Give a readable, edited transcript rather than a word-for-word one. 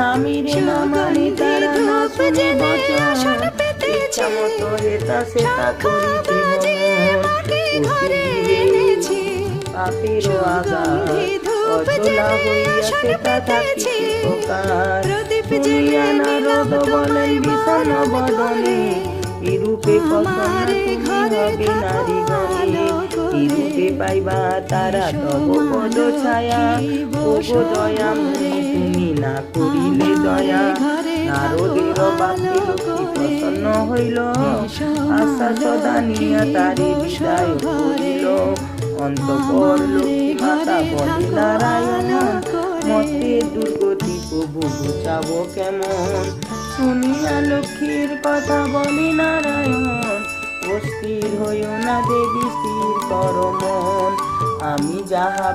স্বামীর না মানি তারা না শুনে বচন, ইচ্ছা মতো এটা সেটা করিতে পাপেরও আঘাত অচলা হইয়াছে তা থাকিতে প্রকার। শুনিয়া নারদ বলেন বিষণ বদনে, এরূপে কখন তুমি হবে নারী গণে, এরূপে পাইবা তারা তব পদ ছায়া। ওগো দয়াময়ী তুমি না করিলে দয়া। নারদের বাক্যে লক্ষ্মী প্রসন্ন হইল, আশা সদা নিয়া তারে বিদায় করিল। অন্তঃপর লক্ষ্মী মাতা বলে নারায়ণ, মতে দুর্গতি প্রভু বুঝাব কেমন। শুনিয়া লক্ষ্মীর কথা বলে নারায়ণ, অস্থির হইও না দেবী স্থির কর মন। আমি যাহা